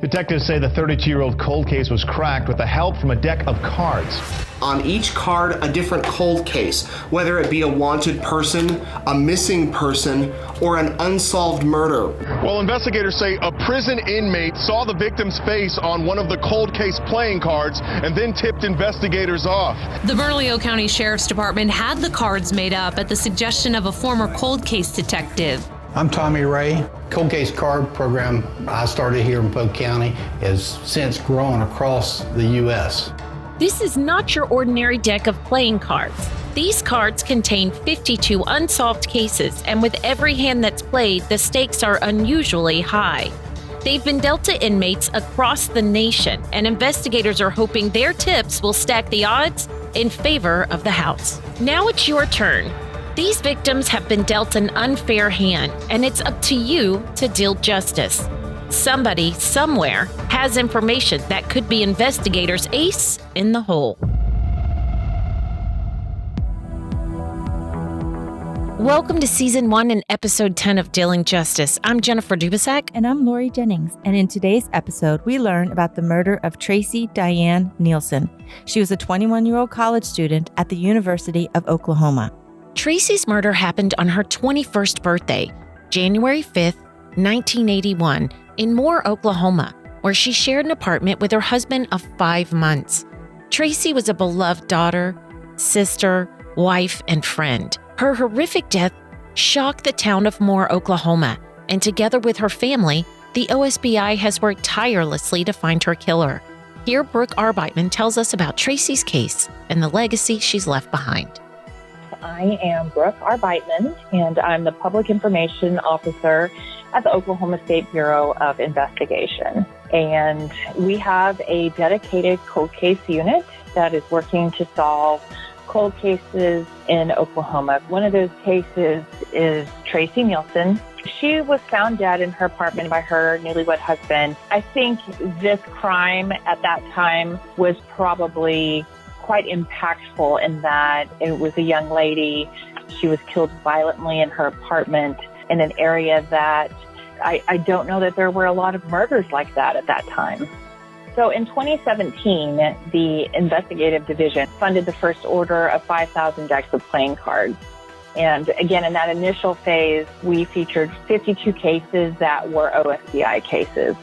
Detectives say the 32-year-old cold case was cracked with the help from a deck of cards. On each card, a different cold case, whether it be a wanted person, a missing person, or an unsolved murder. Well, investigators say a prison inmate saw the victim's face on one of the cold case playing cards and then tipped investigators off. The Bernalillo County Sheriff's Department had the cards made up at the suggestion of a former cold case detective. I'm Tommy Ray. Cold Case Card program I started here in Polk County has since grown across the U.S. This is not your ordinary deck of playing cards. These cards contain 52 unsolved cases, and with every hand that's played, the stakes are unusually high. They've been dealt to inmates across the nation, and investigators are hoping their tips will stack the odds in favor of the house. Now it's your turn. These victims have been dealt an unfair hand, and it's up to you to deal justice. Somebody, somewhere, has information that could be investigators' ace in the hole. Welcome to Season 1 and Episode 10 of Dealing Justice. I'm Jennifer Dubisak. And I'm Lori Jennings. And in today's episode, we learn about the murder of Tracey Diane Neilson. She was a 21-year-old college student at the University of Oklahoma. Tracey's murder happened on her 21st birthday, January 5th, 1981, in Moore, Oklahoma, where she shared an apartment with her husband of 5 months. Tracey was a beloved daughter, sister, wife, and friend. Her horrific death shocked the town of Moore, Oklahoma, and together with her family, the OSBI has worked tirelessly to find her killer. Here, Brooke Arbeitman tells us about Tracey's case and the legacy she's left behind. I am Brooke Arbeitman, and I'm the Public Information Officer at the Oklahoma State Bureau of Investigation. And we have a dedicated cold case unit that is working to solve cold cases in Oklahoma. One of those cases is Tracey Neilson. She was found dead in her apartment by her newlywed husband. I think this crime at that time was probably quite impactful in that it was a young lady. She was killed violently in her apartment in an area that I don't know that there were a lot of murders like that at that time. So in 2017, the investigative division funded the first order of 5,000 decks of playing cards. And again, in that initial phase, we featured 52 cases that were OSBI cases.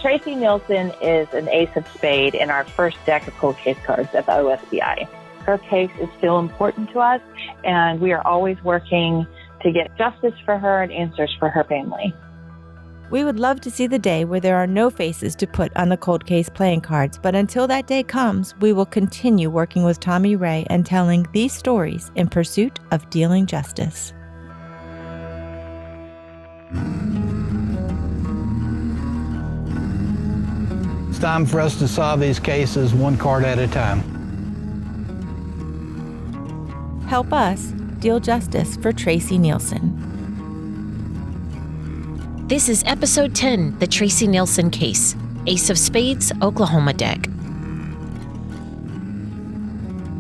Tracey Neilson is an ace of spades in our first deck of cold case cards at the OSBI. Her case is still important to us, and we are always working to get justice for her and answers for her family. We would love to see the day where there are no faces to put on the cold case playing cards, but until that day comes, we will continue working with Tommy Ray and telling these stories in pursuit of dealing justice. It's time for us to solve these cases one card at a time. Help us deal justice for Tracey Neilson. This is Episode 10, the Tracey Neilson case, Ace of Spades, Oklahoma deck.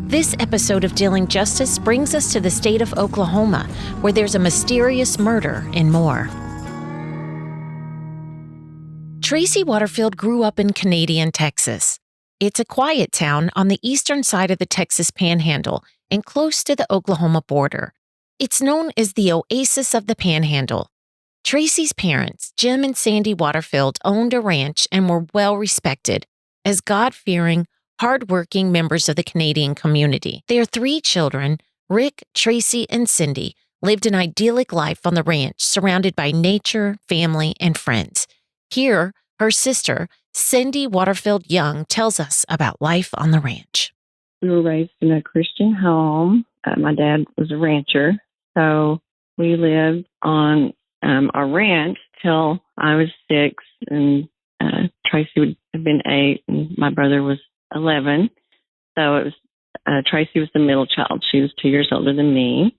This episode of Dealing Justice brings us to the state of Oklahoma, where there's a mysterious murder in Moore. Tracy Waterfield grew up in Canadian Texas. It's a quiet town on the eastern side of the Texas Panhandle and close to the Oklahoma border. It's known as the Oasis of the Panhandle. Tracy's parents, Jim and Sandy Waterfield, owned a ranch and were well respected as God-fearing, hard-working members of the Canadian community. Their 3 children, Rick, Tracy, and Cindy, lived an idyllic life on the ranch, surrounded by nature, family, and friends. Here, her sister, Cindy Waterfield Young, tells us about life on the ranch. We were raised in a Christian home. My dad was a rancher, so we lived on our ranch till I was 6, and Tracy would have been 8, and my brother was 11. So it was Tracy was the middle child. She was 2 years older than me.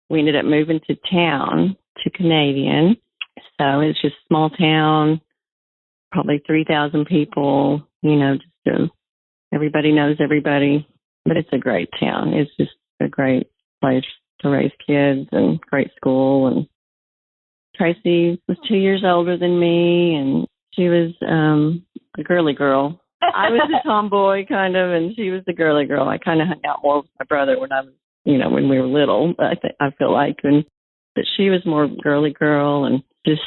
We ended up moving to town, to Canadian. So it's just a small town, probably 3,000 people, everybody knows everybody. But it's a great town. It's just a great place to raise kids and great school. And Tracy was 2 years older than me, and She was a girly girl. I was a tomboy kind of, and she was the girly girl. I kind of hung out more with my brother when I was, when we were little. I feel like, but she was more girly girl and just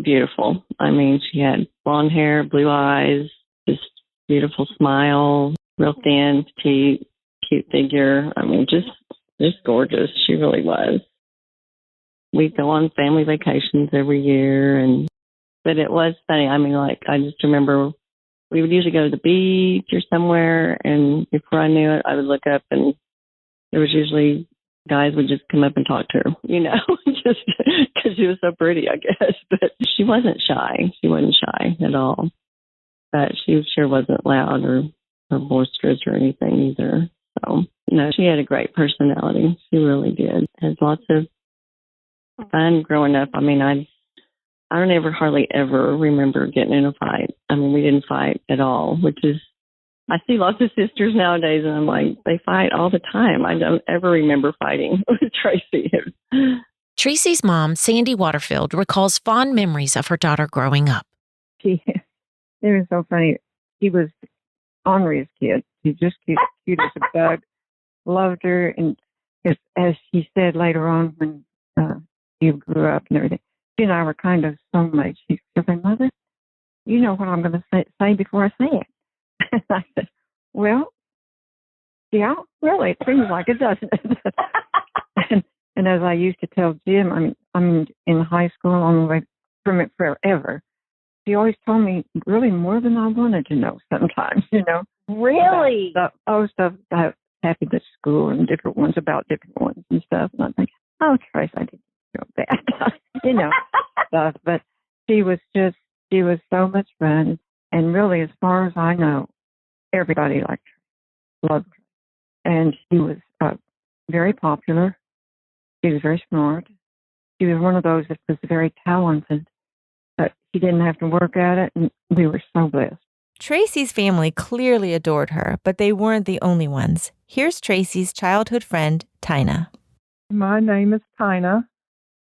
beautiful. I mean, she had blonde hair, blue eyes, just beautiful smile, real thin, petite, cute figure. I mean, just gorgeous. She really was. We'd go on family vacations every year, but it was funny. I mean, I just remember we would usually go to the beach or somewhere, and before I knew it, I would look up, and there was usually guys would just come up and talk to her, just because she was so pretty, I guess. But she wasn't shy. She wasn't shy at all. But she sure wasn't loud or boisterous or anything either. So, she had a great personality. She really did. Had lots of fun growing up. I mean, I don't hardly ever remember getting in a fight. I mean, we didn't fight at all, which is, I see lots of sisters nowadays, and I'm like, they fight all the time. I don't ever remember fighting with Tracy. Tracy's mom, Sandy Waterfield, recalls fond memories of her daughter growing up. It was so funny. She was Henri's kid. She just cute as a bug. Loved her, and as she said later on when she grew up and everything, she and I were kind of soulmates. She said, "Mother, you know what I'm going to say before I say it." And I said, "Well, yeah, really, it seems like it, doesn't it?" and as I used to tell Jim, I'm in high school on the way from it forever. She always told me really more than I wanted to know sometimes, Really? Stuff that happened at school and different ones about different ones and stuff. And I think, oh, Trace, I didn't know that, stuff. But she was so much fun. And really, as far as I know, everybody liked her, loved her. And she was very popular. She was very smart. She was one of those that was very talented. But she didn't have to work at it, and we were so blessed. Tracy's family clearly adored her, but they weren't the only ones. Here's Tracy's childhood friend, Tina. My name is Tina,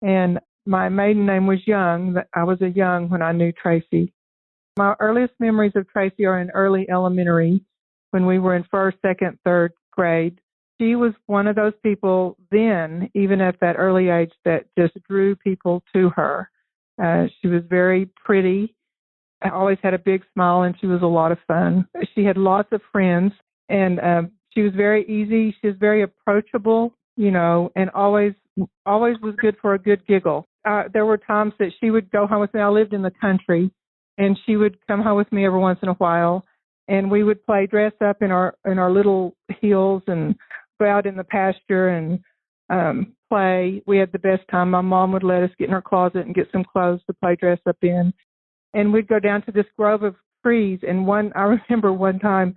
and my maiden name was Young. I was a Young when I knew Tracy. My earliest memories of Tracy are in early elementary, when we were in first, second, third grade. She was one of those people then, even at that early age, that just drew people to her. She was very pretty. I always had a big smile, and she was a lot of fun. She had lots of friends, and she was very easy. She was very approachable, and always was good for a good giggle. There were times that she would go home with me. I lived in the country, and she would come home with me every once in a while, and we would play dress up in our little heels and go out in the pasture and play. We had the best time. My mom would let us get in her closet and get some clothes to play dress up in. And we'd go down to this grove of trees. And I remember one time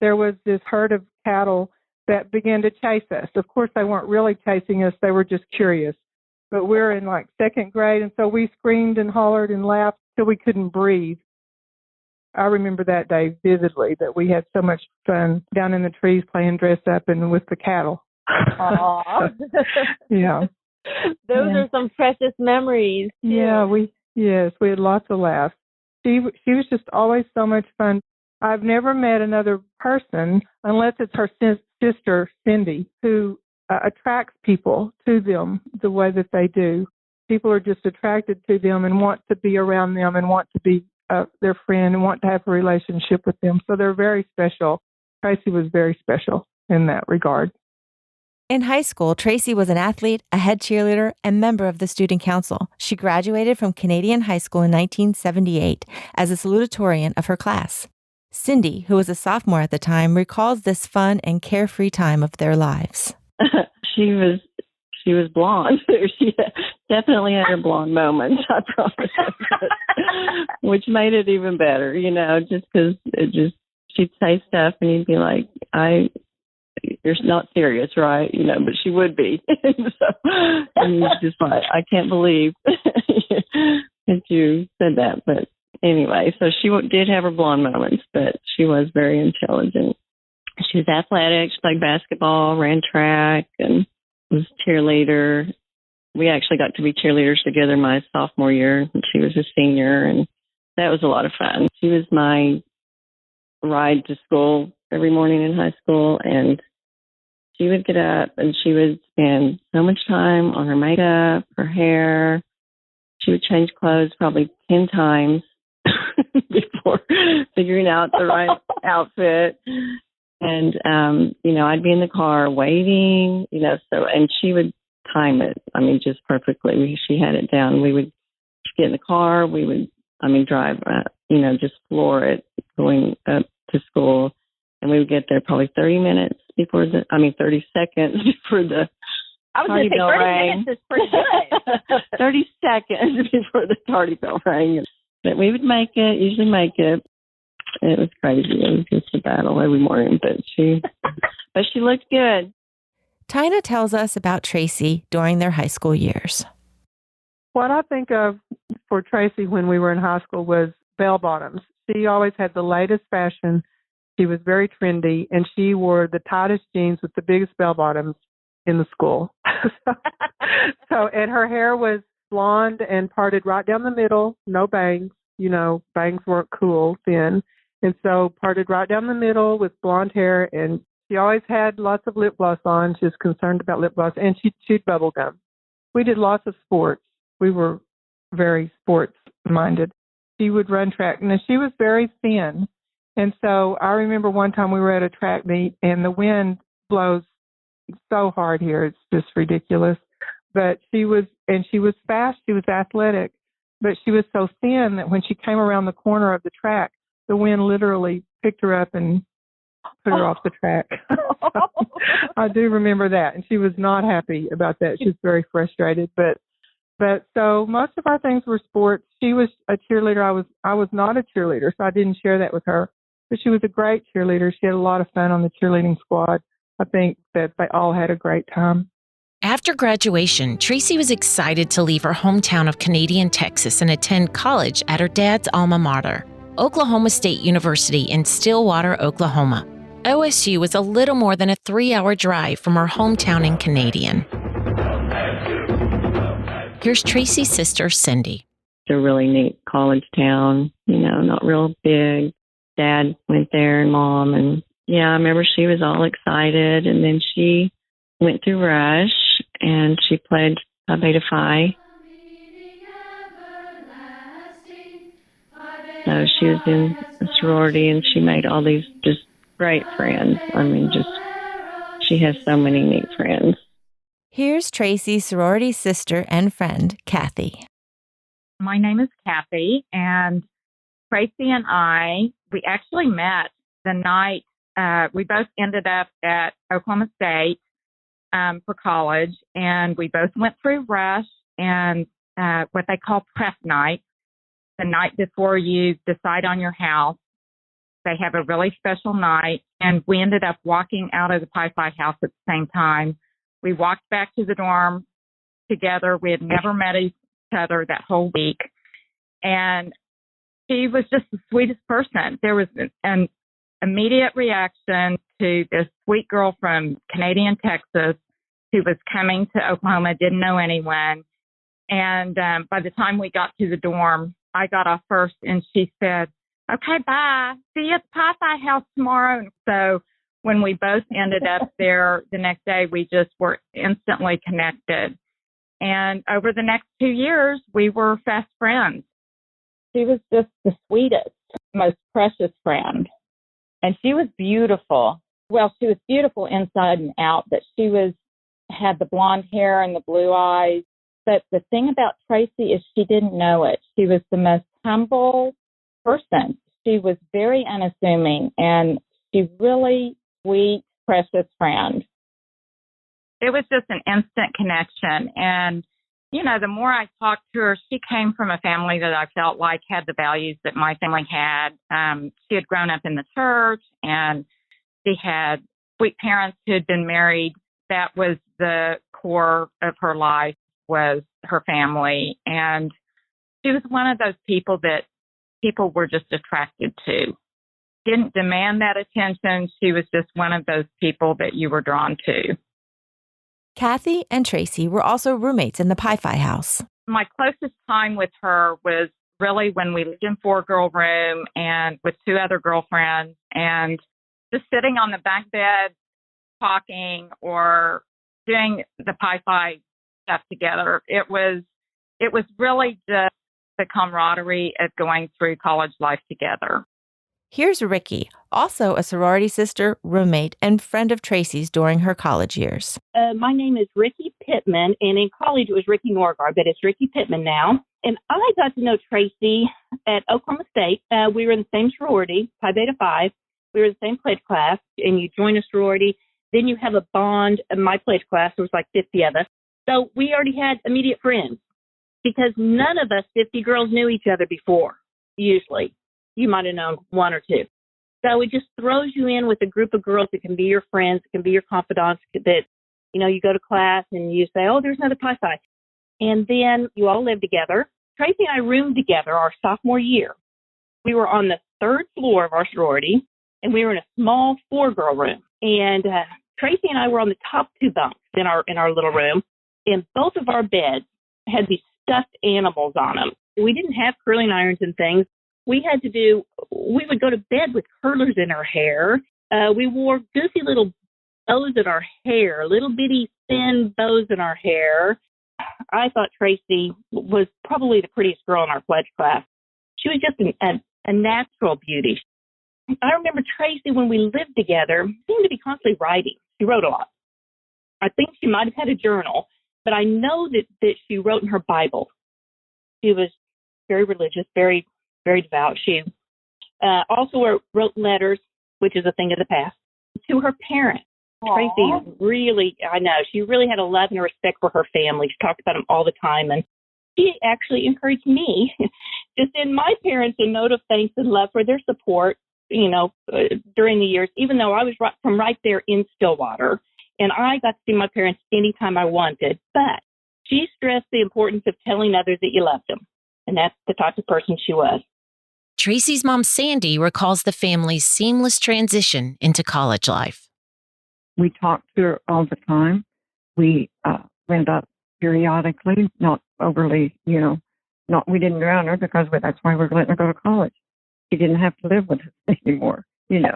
there was this herd of cattle that began to chase us. Of course, they weren't really chasing us. They were just curious. But we were in second grade, and so we screamed and hollered and laughed till we couldn't breathe. I remember that day vividly, that we had so much fun down in the trees playing dress up and with the cattle. Aww. Yeah. Those are some precious memories, too. Yeah, we had lots of laughs. She was just always so much fun. I've never met another person, unless it's her sister, Cindy, who attracts people to them the way that they do. People are just attracted to them and want to be around them and want to be their friend and want to have a relationship with them. So they're very special. Tracy was very special in that regard. In high school, Tracy was an athlete, a head cheerleader, and member of the student council. She graduated from Canadian High School in 1978 as a salutatorian of her class. Cindy, who was a sophomore at the time, recalls this fun and carefree time of their lives. She was blonde. She definitely had her blonde moments, I promise. Which made it even better, just because she'd say stuff and you'd be like, you're not serious, right? But she would be. And you're just like, I can't believe that you said that. But anyway, so she did have her blonde moments, but she was very intelligent. She was athletic. She played basketball, ran track, and was a cheerleader. We actually got to be cheerleaders together my sophomore year, and she was a senior. And that was a lot of fun. She was my ride to school every morning in high school, and she would get up and she would spend so much time on her makeup, her hair. She would change clothes probably 10 times before figuring out the right outfit. And, I'd be in the car waiting, and she would time it, just perfectly. She had it down. We would get in the car. We would, drive, just floor it going up to school. And we would get there probably 30 seconds before the I was tardy going to say bell 30 rang. minutes is pretty good. 30 seconds before the tardy bell rang. But we would usually make it. It was crazy. It was just a battle every morning, but she looked good. Tina tells us about Tracy during their high school years. What I think of for Tracy when we were in high school was bell bottoms. She always had the latest fashion. She was very trendy, and she wore the tightest jeans with the biggest bell bottoms in the school. And her hair was blonde and parted right down the middle, no bangs. Bangs weren't cool then. And so parted right down the middle with blonde hair, and she always had lots of lip gloss on. She was concerned about lip gloss, and she chewed bubble gum. We did lots of sports. We were very sports-minded. She would run track, and she was very thin. And so I remember one time we were at a track meet, and the wind blows so hard here. It's just ridiculous. But she was fast. She was athletic, but she was so thin that when she came around the corner of the track, the wind literally picked her up and put her off the track. So I do remember that, and she was not happy about that. She was very frustrated. But so most of our things were sports. She was a cheerleader. I was not a cheerleader, so I didn't share that with her. But she was a great cheerleader. She had a lot of fun on the cheerleading squad. I think that they all had a great time. After graduation, Tracy was excited to leave her hometown of Canadian Texas and attend college at her dad's alma mater, Oklahoma State University in Stillwater, Oklahoma. OSU was a little more than a 3-hour drive from her hometown in Canadian. Here's Tracy's sister, Cindy. It's a really neat college town, not real big. Dad went there and Mom, and I remember she was all excited, and then she went through Rush and she played Beta Phi. So she was in a sorority, and she made all these just great friends. She has so many neat friends. Here's Tracy's sorority sister and friend, Kathy. My name is Kathy, and Tracy and we actually met the night we both ended up at Oklahoma State for college, and we both went through Rush and what they call prep night, the night before you decide on your house. They have a really special night, and we ended up walking out of the Pi-Phi house at the same time. We walked back to the dorm together. We had never met each other that whole week, and she was just the sweetest person. There was an immediate reaction to this sweet girl from Canadian Texas who was coming to Oklahoma, didn't know anyone. And by the time we got to the dorm, I got off first, and she said, "Okay, bye. See you at the Pi-Phi house tomorrow." And so when we both ended up there the next day, we just were instantly connected. And over the next 2 years, we were fast friends. She was just the sweetest, most precious friend. And she was beautiful. Well, she was beautiful inside and out, but she had the blonde hair and the blue eyes. But the thing about Tracy is she didn't know it. She was the most humble person. She was very unassuming, and she really sweet, precious friend. It was just an instant connection. And, the more I talked to her, she came from a family that I felt like had the values that my family had. She had grown up in the church, and she had sweet parents who had been married. That was the core of her life, was her family. And she was one of those people that people were just attracted to. Didn't demand that attention. She was just one of those people that you were drawn to. Kathy and Tracy were also roommates in the Pi-Phi house. My closest time with her was really when we lived in 4-girl room and with 2 other girlfriends and just sitting on the bunk bed talking or doing the pie stuff together. It was really just the camaraderie of going through college life together. Here's Ricky, also a sorority sister, roommate, and friend of Tracy's during her college years. My name is Ricky Pittman, and in college it was Ricky Norgard, but it's Ricky Pittman now. And I got to know Tracy at Oklahoma State. We were in the same sorority, Pi Beta Phi. We were in the same pledge class, and you join a sorority. Then you have a bond. In my pledge class, there was like 50 of us. So we already had immediate friends because none of us 50 girls knew each other before, usually. You might have known 1 or 2. So it just throws you in with a group of girls that can be your friends, that can be your confidants, that, you know, you go to class and you say, oh, there's another Pi Phi. And then you all live together. Tracy and I roomed together our sophomore year. We were on the 3rd floor of our sorority, and we were in a small 4-girl room. And Tracy and I were on the top 2 bunks in our little room, and both of our beds had these stuffed animals on them. We didn't have curling irons and things. We would go to bed with curlers in our hair. We wore goofy little bows in our hair, little bitty thin bows in our hair. I thought Tracy was probably the prettiest girl in our pledge class. She was just a natural beauty. I remember Tracy, when we lived together, seemed to be constantly writing. She wrote a lot. I think she might have had a journal, but I know that she wrote in her Bible. She was very religious, very, very devout. She also wrote letters, which is a thing of the past, to her parents. Aww. Tracy really, I know, she really had a love and a respect for her family. She talked about them all the time, and she actually encouraged me to send my parents a note of thanks and love for their support, you know, during the years, even though I was from right there in Stillwater, and I got to see my parents anytime I wanted. But she stressed the importance of telling others that you loved them, and that's the type of person she was. Tracy's mom, Sandy, recalls the family's seamless transition into college life. We talked to her all the time. We went up periodically, not overly, we didn't drown her because that's why we're letting her go to college. She didn't have to live with us anymore, It's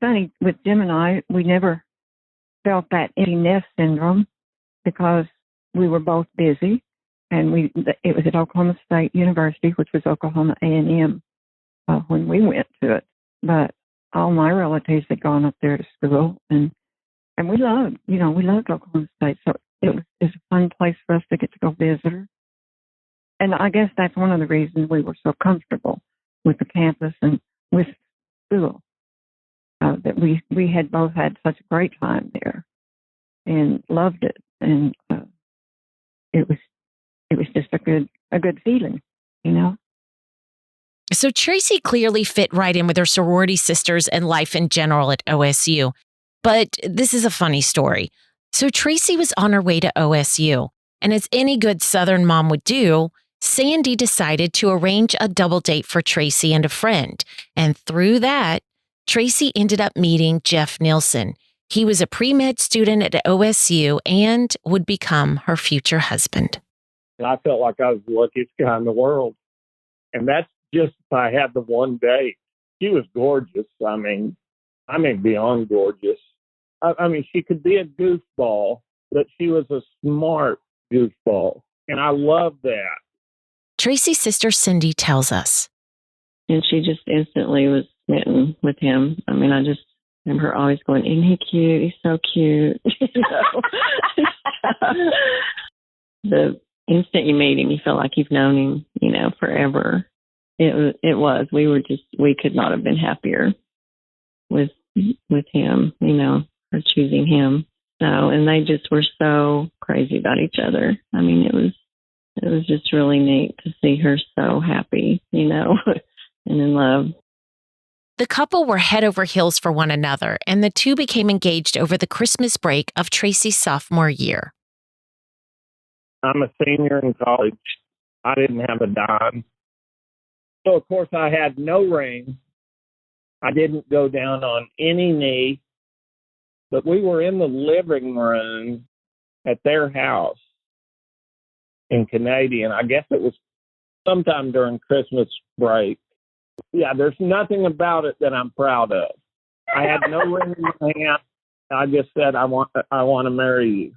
funny, with Jim and I, we never felt that empty nest syndrome because we were both busy, and it was at Oklahoma State University, which was Oklahoma A&M when we went to it. But all my relatives had gone up there to school, and we loved Oklahoma State. So it was a fun place for us to get to go visit her. And I guess that's one of the reasons we were so comfortable with the campus and with school, that we had both had such a great time there and loved it. And it was just a good feeling, So Tracy clearly fit right in with her sorority sisters and life in general at OSU. But this is a funny story. So Tracy was on her way to OSU, and as any good Southern mom would do, Sandy decided to arrange a double date for Tracy and a friend. And through that, Tracy ended up meeting Jeff Nielsen. He was a pre-med student at OSU and would become her future husband. And I felt like I was the luckiest guy in the world. And that's just if I had the one date. She was gorgeous. I mean, beyond gorgeous. I mean, she could be a goofball, but she was a smart goofball. And I love that. Tracy's sister Cindy tells us. And she just instantly was smitten with him. I mean, I just remember her always going, isn't he cute? He's so cute. The instant you meet him, you feel like you've known him, forever. It was. We could not have been happier with him, for choosing him. So, and they just were so crazy about each other. I mean, it was just really neat to see her so happy, and in love. The couple were head over heels for one another, and the two became engaged over the Christmas break of Tracy's sophomore year. I'm a senior in college. I didn't have a dime. So, of course, I had no ring. I didn't go down on any knee. But we were in the living room at their house in Canadian. I guess it was sometime during Christmas break. Yeah, there's nothing about it that I'm proud of. I had no ring in my hand. I just said, I want to marry you.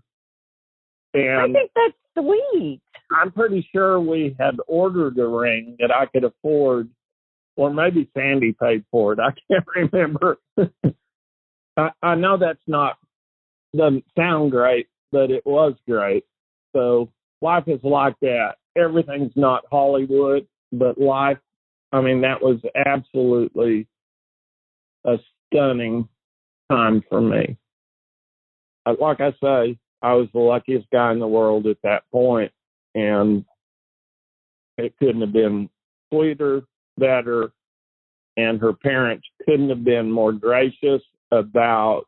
And I think that's sweet. I'm pretty sure we had ordered a ring that I could afford, or maybe Sandy paid for it. I can't remember. I know doesn't sound great, but it was great. So life is like that. Everything's not Hollywood, but life, I mean, that was absolutely a stunning time for me. Like I say, I was the luckiest guy in the world at that point, and it couldn't have been sweeter, better, and her parents couldn't have been more gracious about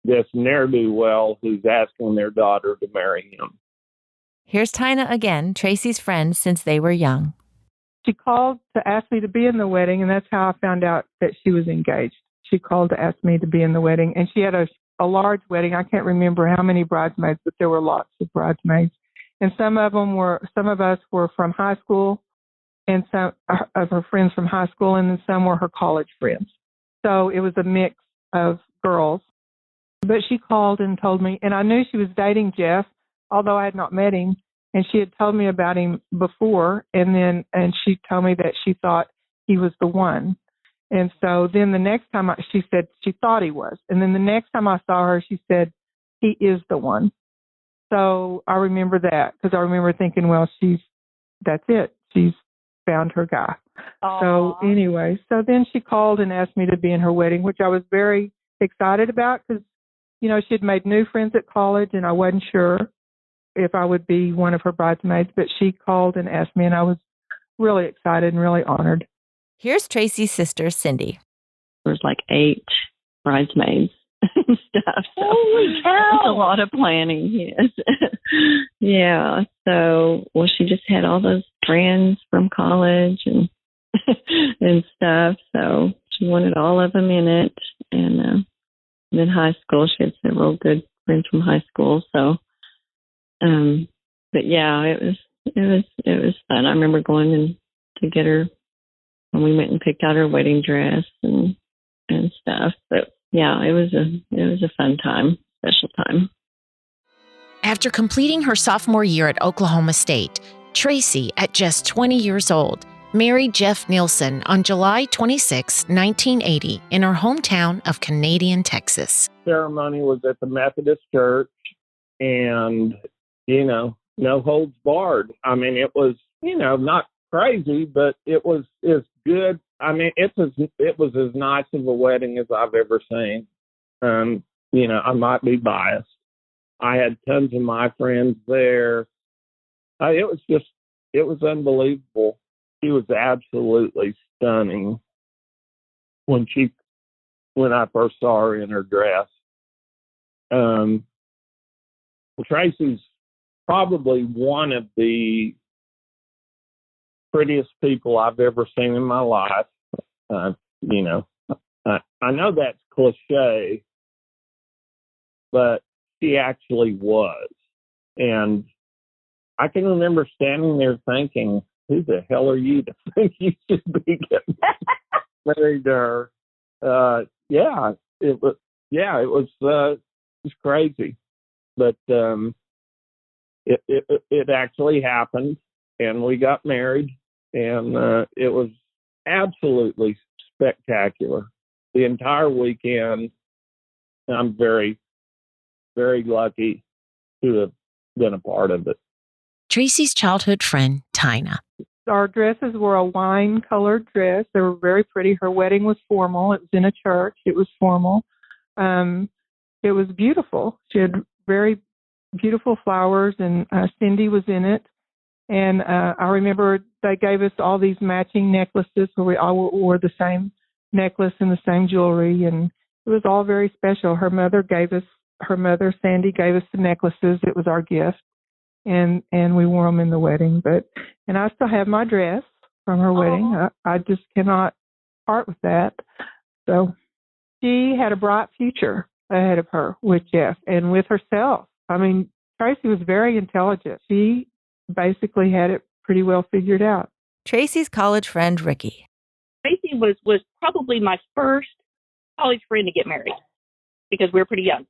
this ne'er-do-well who's asking their daughter to marry him. Here's Tina again, Tracy's friend since they were young. She called to ask me to be in the wedding, and that's how I found out that she was engaged. She called to ask me to be in the wedding, and she had a large wedding. I can't remember how many bridesmaids, but there were lots of bridesmaids. And some of us were from high school, and some of her friends from high school, and then some were her college friends. So it was a mix of girls. But she called and told me, and I knew she was dating Jeff, although I had not met him, and she had told me about him before, and she told me that she thought he was the one. And so then the next time she said she thought he was. And then the next time I saw her, she said, he is the one. So I remember that because I remember thinking, well, that's it. She's found her guy. Aww. So anyway, so then she called and asked me to be in her wedding, which I was very excited about because, she had made new friends at college and I wasn't sure if I would be one of her bridesmaids, but she called and asked me and I was really excited and really honored. Here's Tracy's sister, Cindy. There's like 8 bridesmaids and stuff. So holy cow! It's a lot of planning, yes. Yeah. So, she just had all those friends from college and and stuff. So she wanted all of them in it. And then high school, she had several good friends from high school. So, but yeah, it was fun. I remember going in to get her. And we went and picked out her wedding dress and stuff. But yeah, it was a fun time, special time. After completing her sophomore year at Oklahoma State, Tracy, at just 20 years old, married Jeff Nielsen on July 26, 1980, in her hometown of Canadian, Texas. Ceremony was at the Methodist Church, and no holds barred. I mean, it was not crazy, but it was as good. I mean, it was as nice of a wedding as I've ever seen. I might be biased. I had tons of my friends there. It was unbelievable. She was absolutely stunning when I first saw her in her dress. Tracy's probably one of the prettiest people I've ever seen in my life. I know that's cliche, but she actually was. And I can remember standing there thinking, who the hell are you to think you should be getting married to her? It was crazy. But it actually happened, and we got married, and it was absolutely spectacular. The entire weekend, I'm very, very lucky to have been a part of it. Tracy's childhood friend, Tina. Our dresses were a wine-colored dress. They were very pretty. Her wedding was formal. It was in a church. It was formal. It was beautiful. She had very beautiful flowers, and Cindy was in it. And I remember they gave us all these matching necklaces where we all wore the same necklace and the same jewelry, and it was all very special. Her mother, Sandy, gave us the necklaces. It was our gift. And we wore them in the wedding. And I still have my dress from her wedding. I just cannot part with that. So she had a bright future ahead of her with Jeff and with herself. I mean, Tracy was very intelligent. She basically had it pretty well figured out. Tracy's college friend, Ricky. Tracy was probably my first college friend to get married because we were pretty young.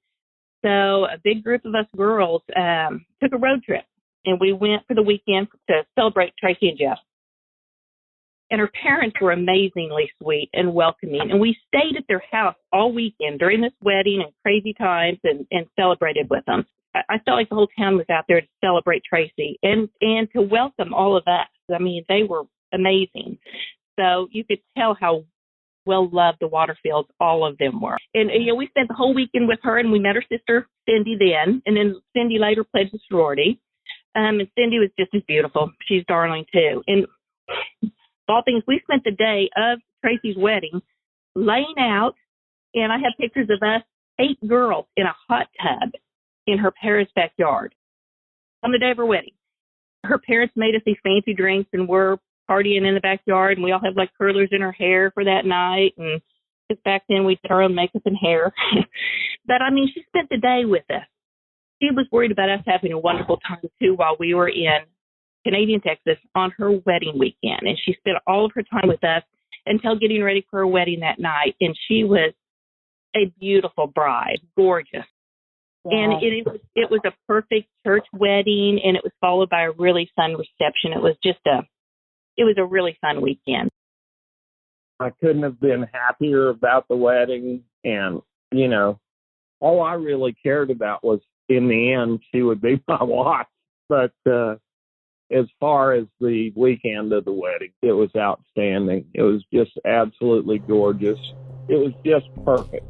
So a big group of us girls took a road trip, and we went for the weekend to celebrate Tracy and Jeff. And her parents were amazingly sweet and welcoming, and we stayed at their house all weekend during this wedding and crazy times and celebrated with them. I felt like the whole town was out there to celebrate Tracy and to welcome all of us. I mean, they were amazing. So you could tell how well loved the Waterfields, all of them were. And, we spent the whole weekend with her, and we met her sister, Cindy, then. And then Cindy later pledged the sorority. And Cindy was just as beautiful. She's darling, too. And all things, we spent the day of Tracy's wedding laying out, and I have pictures of us, 8 girls, in a hot tub in her parents' backyard on the day of her wedding. Her parents made us these fancy drinks, and we're partying in the backyard, and we all have like curlers in our hair for that night. And just back then we did our own makeup and hair. But I mean, she spent the day with us. She was worried about us having a wonderful time too while we were in Canadian Texas on her wedding weekend. And she spent all of her time with us until getting ready for her wedding that night. And she was a beautiful bride, gorgeous. Wow. And it was a perfect church wedding, and it was followed by a really fun reception. It was a really fun weekend. I couldn't have been happier about the wedding. And, all I really cared about was, in the end, she would be my wife. But as far as the weekend of the wedding, it was outstanding. It was just absolutely gorgeous. It was just perfect.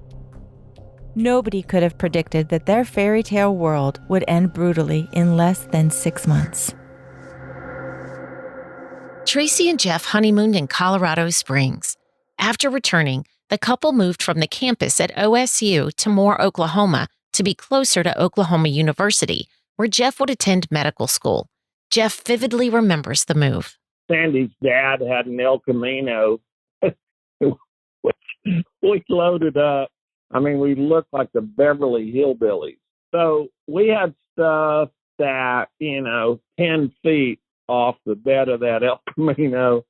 Nobody could have predicted that their fairy tale world would end brutally in less than 6 months. Tracy and Jeff honeymooned in Colorado Springs. After returning, the couple moved from the campus at OSU to Moore, Oklahoma, to be closer to Oklahoma University, where Jeff would attend medical school. Jeff vividly remembers the move. Sandy's dad had an El Camino, which we loaded up. I mean, we looked like the Beverly Hillbillies. So we had stuff that, 10 feet off the bed of that El Camino,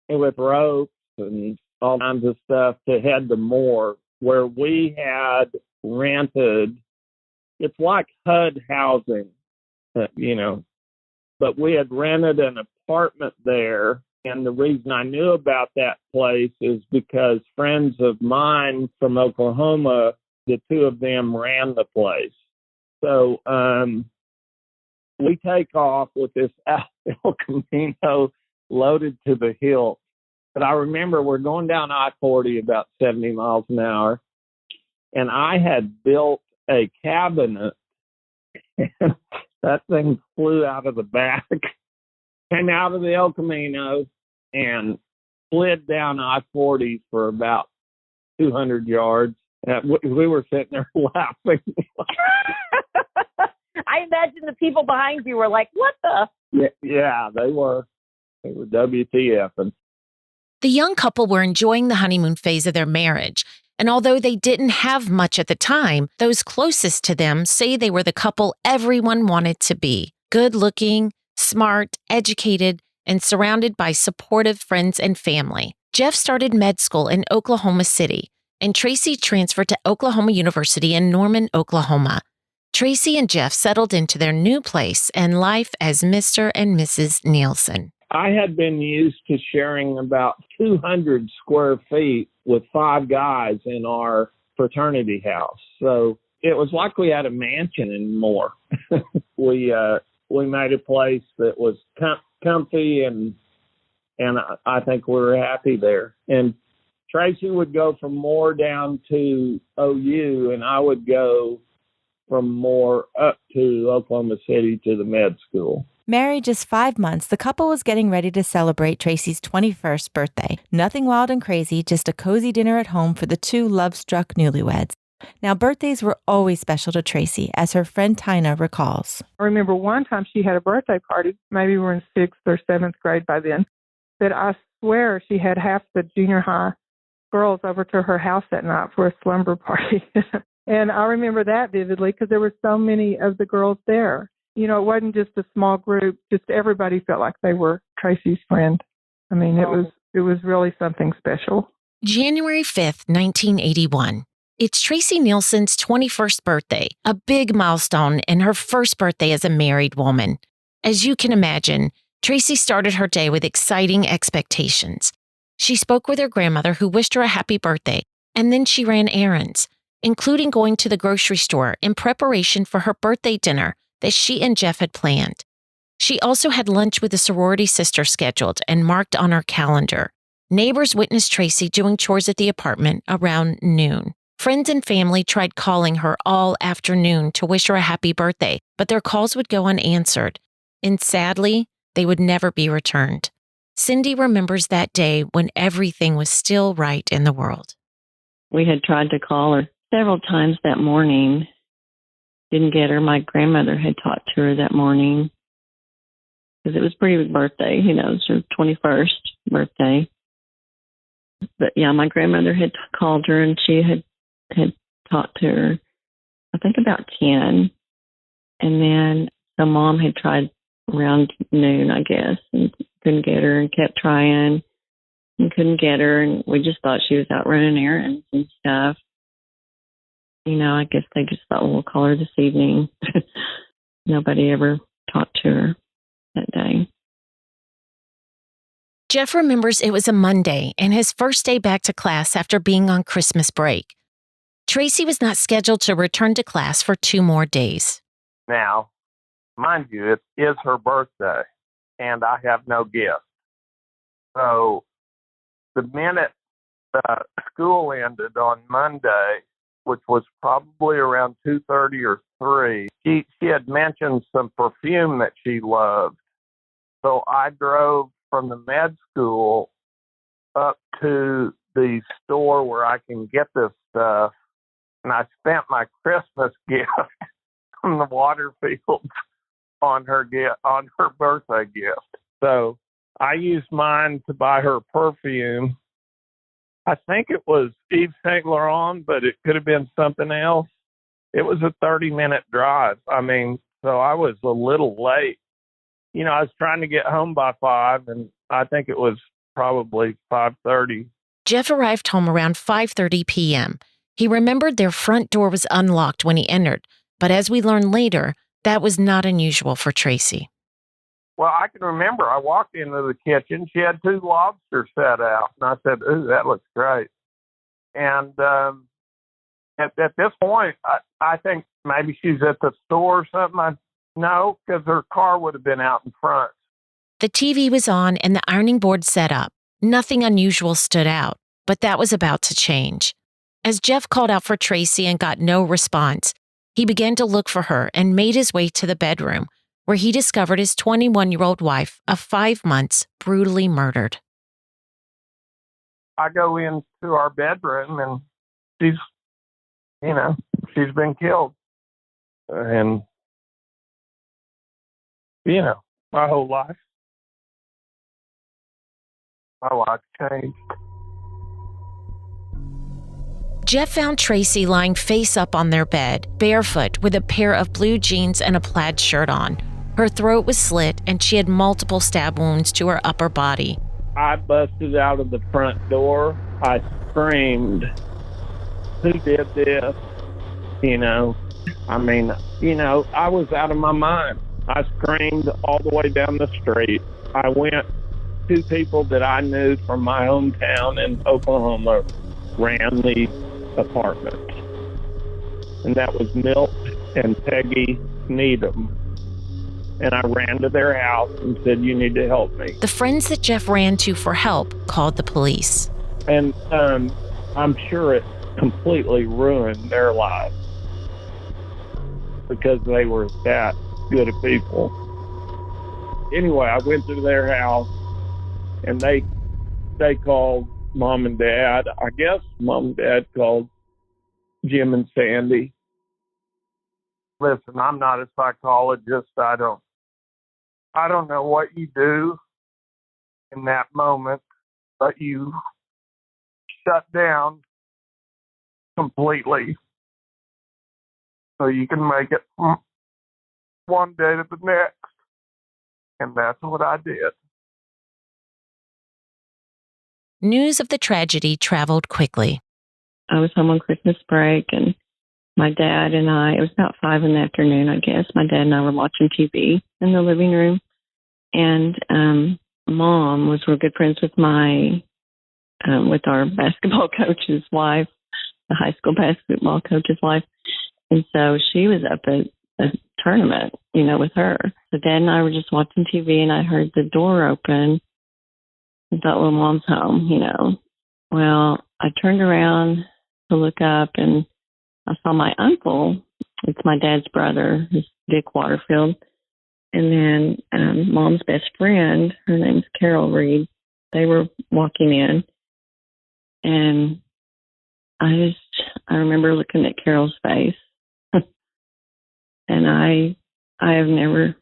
and with ropes and all kinds of stuff to head to Moore, where we had rented. It's like HUD housing, but we had rented an apartment there. And the reason I knew about that place is because friends of mine from Oklahoma, the 2 of them ran the place. So we take off with this El Camino loaded to the hilt. But I remember we're going down I-40 about 70 miles an hour, and I had built a cabinet, and that thing flew out of the back, came out of the El Camino, and slid down I-40 for about 200 yards. We were sitting there laughing. I imagine the people behind you were like, what the? Yeah, they were. They were WTFing. The young couple were enjoying the honeymoon phase of their marriage, and although they didn't have much at the time, those closest to them say they were the couple everyone wanted to be. Good-looking, smart, educated, and surrounded by supportive friends and family. Jeff started med school in Oklahoma City, and Tracy transferred to Oklahoma University in Norman, Oklahoma. Tracy and Jeff settled into their new place and life as Mr. and Mrs. Nielsen. I had been used to sharing about 200 square feet with 5 guys in our fraternity house. So it was like we had a mansion and more. We made a place that was comfy, and I think we were happy there. And Tracy would go from Moore down to OU, and I would go from Moore up to Oklahoma City to the med school. Married just 5 months, the couple was getting ready to celebrate Tracy's 21st birthday. Nothing wild and crazy, just a cozy dinner at home for the 2 love-struck newlyweds. Now, birthdays were always special to Tracy, as her friend Tina recalls. I remember one time she had a birthday party, maybe we were in 6th or 7th grade by then, that I swear she had half the junior high girls over to her house that night for a slumber party. And I remember that vividly because there were so many of the girls there. it wasn't just a small group. Just everybody felt like they were Tracy's friend. I mean, it was really something special. January 5th, 1981. It's Tracey Neilson's 21st birthday, a big milestone and her first birthday as a married woman. As you can imagine, Tracy started her day with exciting expectations. She spoke with her grandmother, who wished her a happy birthday, and then she ran errands, including going to the grocery store in preparation for her birthday dinner that she and Jeff had planned. She also had lunch with a sorority sister scheduled and marked on her calendar. Neighbors witnessed Tracy doing chores at the apartment around noon. Friends and family tried calling her all afternoon to wish her a happy birthday, but their calls would go unanswered, and sadly, they would never be returned. Cindy remembers that day when everything was still right in the world. We had tried to call her several times that morning. Didn't get her. My grandmother had talked to her that morning because it was a pretty big birthday. It was her 21st birthday. But yeah, my grandmother had called her and she had talked to her, I think about 10. And then the mom had tried around noon, I guess, and couldn't get her and kept trying and couldn't get her. And we just thought she was out running errands and stuff. I guess they just thought, well, we'll call her this evening. Nobody ever talked to her that day. Jeff remembers it was a Monday and his first day back to class after being on Christmas break. Tracy was not scheduled to return to class for 2 more days. Now, mind you, it is her birthday, and I have no gift. So the minute school ended on Monday, which was probably around 2:30 or 3, she had mentioned some perfume that she loved. So I drove from the med school up to the store where I can get this stuff, and I spent my Christmas gift from the water fields on her birthday gift. So I used mine to buy her perfume. I think it was Yves Saint Laurent, but it could have been something else. It was a 30-minute drive. So I was a little late. I was trying to get home by 5, and I think it was probably 5:30. Jeff arrived home around 5:30 p.m. He remembered their front door was unlocked when he entered, but as we learned later, that was not unusual for Tracy. Well, I can remember I walked into the kitchen. She had 2 lobsters set out, and I said, "Ooh, that looks great." And at this point, I think maybe she's at the store or something. No, because her car would have been out in front. The TV was on and the ironing board set up. Nothing unusual stood out, but that was about to change. As Jeff called out for Tracy and got no response, he began to look for her and made his way to the bedroom, where he discovered his 21-year-old wife of 5 months brutally murdered. I go into our bedroom and she's been killed. And, my whole life, my life changed. Jeff found Tracy lying face up on their bed, barefoot, with a pair of blue jeans and a plaid shirt on. Her throat was slit and she had multiple stab wounds to her upper body. I busted out of the front door. I screamed, "Who did this?" I was out of my mind. I screamed all the way down the street. I went to people that I knew from my hometown in Oklahoma, ran the apartment. And that was Milt and Peggy Needham. And I ran to their house and said, "You need to help me." The friends that Jeff ran to for help called the police. And I'm sure it completely ruined their lives because they were that good of people. Anyway, I went to their house and they called Mom and Dad. I guess Mom and Dad called Jim and Sandy. Listen, I'm not a psychologist. I don't know what you do in that moment, but you shut down completely so you can make it one day to the next. And that's what I did. News of the tragedy traveled quickly. I was home on Christmas break, and my dad and I, it was about 5 in the afternoon, I guess. My dad and I were watching TV in the living room. And Mom was real good friends with with our basketball coach's wife, the high school basketball coach's wife. And so she was up at a tournament, with her. So Dad and I were just watching TV, and I heard the door open. I thought, well, Mom's home, Well, I turned around to look up, and I saw my uncle. It's my dad's brother, it's Dick Waterfield. And then Mom's best friend, her name's Carol Reed. They were walking in, and I remember looking at Carol's face, and I've never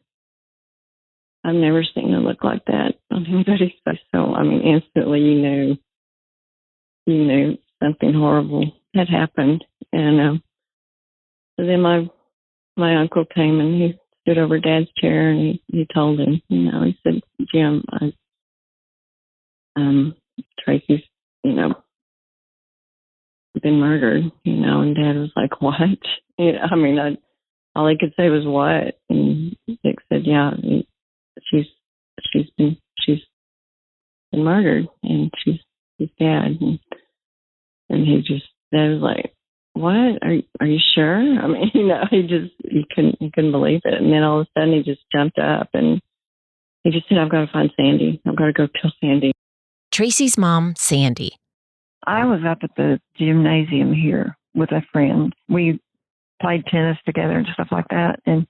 seen a look like that on anybody's face. So instantly you knew something horrible had happened, and so then my uncle came and he stood over Dad's chair, and he told him, he said, Jim, Tracy's, been murdered, and Dad was like, what? All he could say was what? And Dick said, yeah, she's been murdered, and she's dead. And Dad was like, what? Are you sure? He couldn't believe it. And then all of a sudden he just jumped up and he just said, I've got to find Sandy. I've got to go kill Sandy. Tracy's mom, Sandy. I was up at the gymnasium here with a friend. We played tennis together and stuff like that. And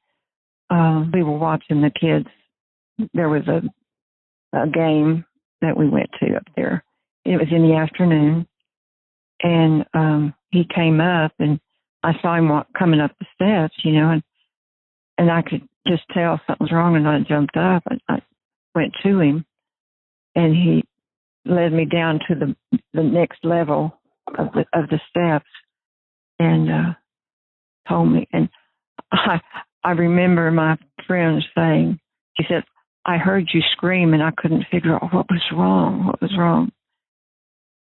we were watching the kids. There was a game that we went to up there. It was in the afternoon. And he came up, and I saw him coming up the steps, and I could just tell something was wrong, and I jumped up. I went to him, and he led me down to the next level of the steps, and told me. And I remember my friend saying, he said, I heard you scream, and I couldn't figure out what was wrong. What was wrong?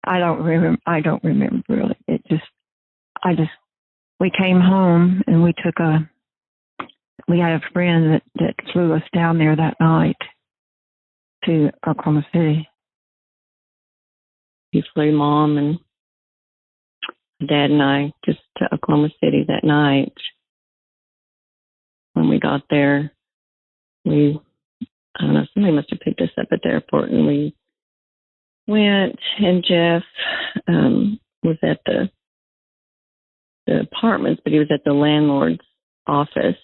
I don't remember really. We came home, and we had a friend that flew us down there that night to Oklahoma City. He flew Mom and Dad and I just to Oklahoma City that night. When we got there, I don't know, somebody must have picked us up at the airport, and we went, and Jeff was at the apartments, but he was at the landlord's office.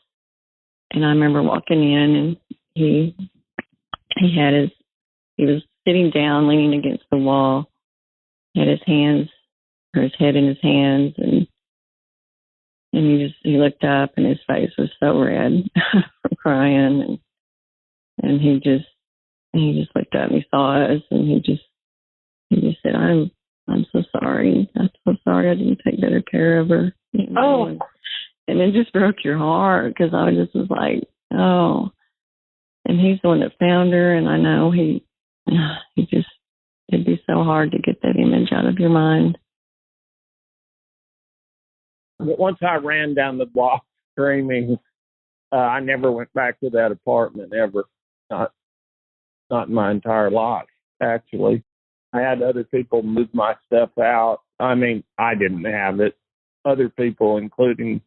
And I remember walking in, and he was sitting down, leaning against the wall, had his head in his hands, and he looked up, and his face was so red from crying, and he just looked up, and he saw us, and he just said, I'm so sorry. I'm so sorry I didn't take better care of her. And it just broke your heart, because I just was like, oh. And he's the one that found her, and I know it'd be so hard to get that image out of your mind. Once I ran down the block screaming, I never went back to that apartment ever. Not in my entire life, actually. I had other people move my stuff out. I didn't have it. Other people, including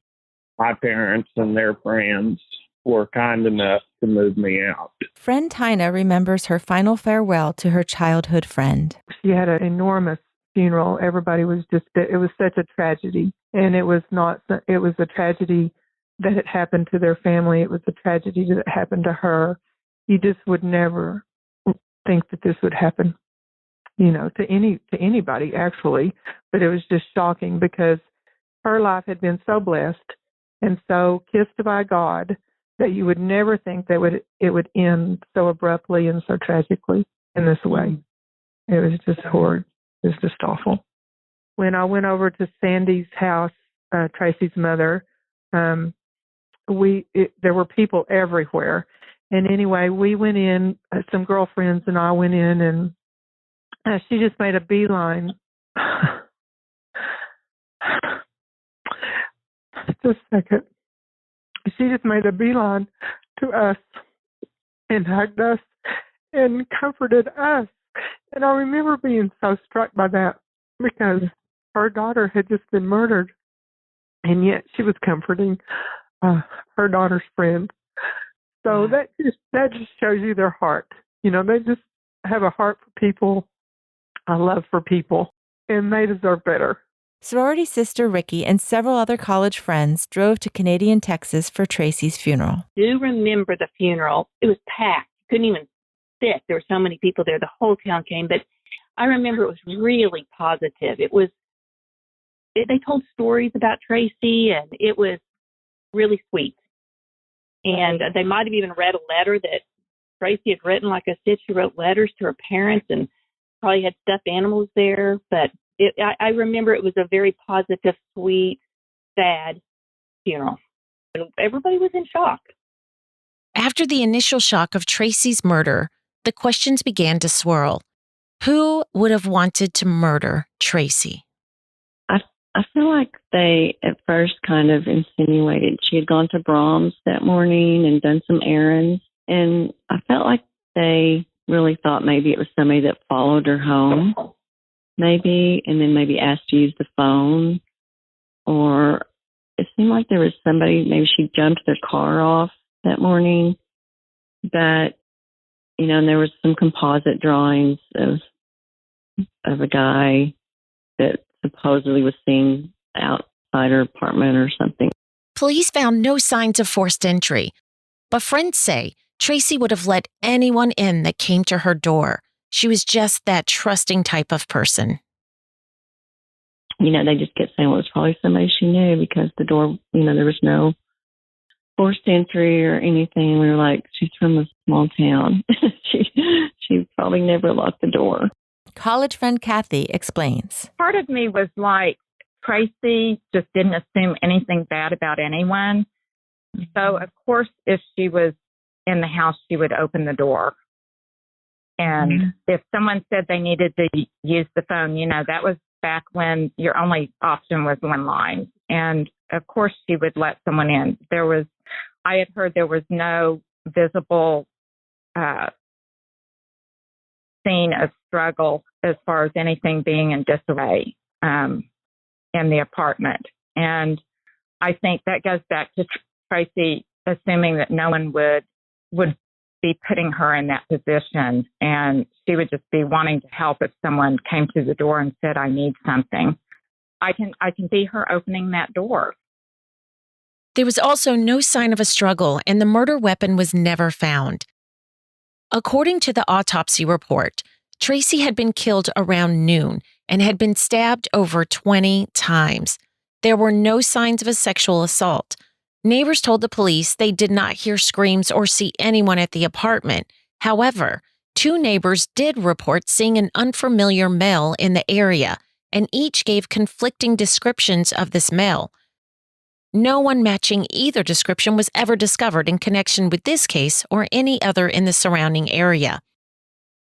my parents and their friends, were kind enough to move me out. Friend Tina remembers her final farewell to her childhood friend. She had an enormous funeral. Everybody was it was such a tragedy. And it was a tragedy that had happened to their family. It was a tragedy that happened to her. You just would never think that this would happen, to anybody actually. But it was just shocking, because her life had been so blessed and so kissed by God that you would never think that it would end so abruptly and so tragically in this way. It was just horrid. It was just awful. When I went over to Sandy's house, Tracy's mother, there were people everywhere. And anyway, we went in, some girlfriends and I went in, and she just made a beeline. Just a second. She just made a beeline to us and hugged us and comforted us. And I remember being so struck by that because her daughter had just been murdered, and yet she was comforting her daughter's friend. So that just shows you their heart. You know, they just have a heart for people, a love for people, and they deserve better. Sorority sister Ricky and several other college friends drove to Canadian Texas for Tracy's funeral. I do remember the funeral. It was packed. Couldn't even sit. There were so many people there. The whole town came. But I remember it was really positive. They told stories about Tracy, and it was really sweet. And they might have even read a letter that Tracy had written. Like I said, she wrote letters to her parents and probably had stuffed animals there. But I remember it was a very positive, sweet, sad funeral. And everybody was in shock. After the initial shock of Tracy's murder, the questions began to swirl. Who would have wanted to murder Tracy? I feel like they at first kind of insinuated she had gone to Brahms that morning and done some errands. And I felt like they really thought maybe it was somebody that followed her home, maybe, and then maybe asked to use the phone. Or it seemed like there was somebody, maybe she jumped their car off that morning. That, you know, and there was some composite drawings of a guy that supposedly was seen outside her apartment or something. Police found no signs of forced entry, but friends say Tracy would have let anyone in that came to her door. She was just that trusting type of person. You know, they just kept saying, well, it was probably somebody she knew because the door, you know, there was no forced entry or anything. We were like, she's from a small town. she probably never locked the door. College friend Kathy explains. Part of me was like, Tracy just didn't assume anything bad about anyone. So, of course, if she was in the house, she would open the door. And if someone said they needed to use the phone, you know, that was back when your only option was one line. And, of course, she would let someone in. I had heard there was no visible scene of struggle as far as anything being in disarray in the apartment. And I think that goes back to Tracy assuming that no one would be putting her in that position, and she would just be wanting to help if someone came to the door and said, I need something. I can see her opening that door. There was also no sign of a struggle, and the murder weapon was never found. According to the autopsy report, Tracy had been killed around noon and had been stabbed over 20 times. There were no signs of a sexual assault. Neighbors told the police they did not hear screams or see anyone at the apartment. However, 2 neighbors did report seeing an unfamiliar male in the area, and each gave conflicting descriptions of this male. No one matching either description was ever discovered in connection with this case or any other in the surrounding area.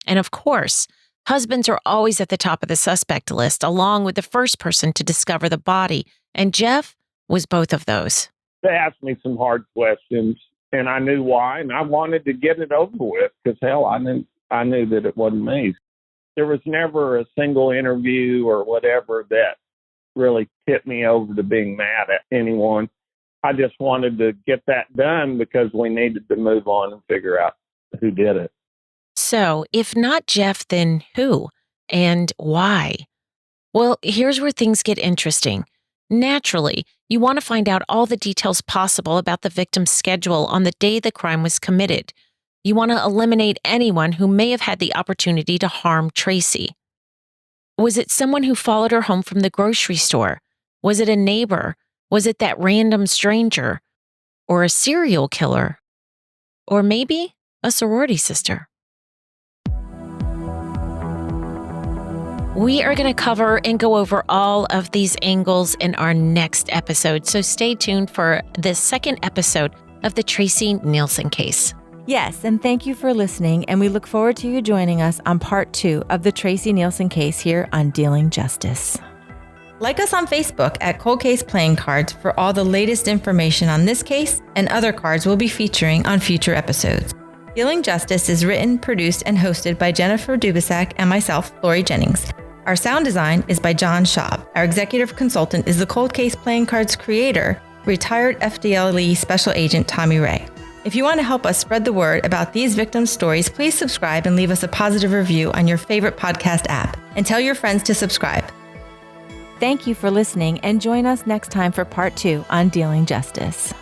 And of course, husbands are always at the top of the suspect list, along with the first person to discover the body, and Jeff was both of those. They asked me some hard questions, and I knew why, and I wanted to get it over with because, hell, I knew that it wasn't me. There was never a single interview or whatever that really tipped me over to being mad at anyone. I just wanted to get that done because we needed to move on and figure out who did it. So, if not Jeff, then who? And why? Well, here's where things get interesting. Naturally, you want to find out all the details possible about the victim's schedule on the day the crime was committed. You want to eliminate anyone who may have had the opportunity to harm Tracy. Was it someone who followed her home from the grocery store? Was it a neighbor? Was it that random stranger? Or a serial killer? Or maybe a sorority sister? We are going to cover and go over all of these angles in our next episode, so stay tuned for the second episode of the Tracey Neilson case. Yes, and thank you for listening, and we look forward to you joining us on part 2 of the Tracey Neilson case here on Dealing Justice. Like us on Facebook at Cold Case Playing Cards for all the latest information on this case and other cards we'll be featuring on future episodes. Dealing Justice is written, produced, and hosted by Jennifer Dubisak and myself, Lori Jennings. Our sound design is by John Schaub. Our executive consultant is the Cold Case Playing Cards creator, retired FDLE Special Agent Tommy Ray. If you want to help us spread the word about these victims' stories, please subscribe and leave us a positive review on your favorite podcast app. And tell your friends to subscribe. Thank you for listening, and join us next time for part 2 on Dealing Justice.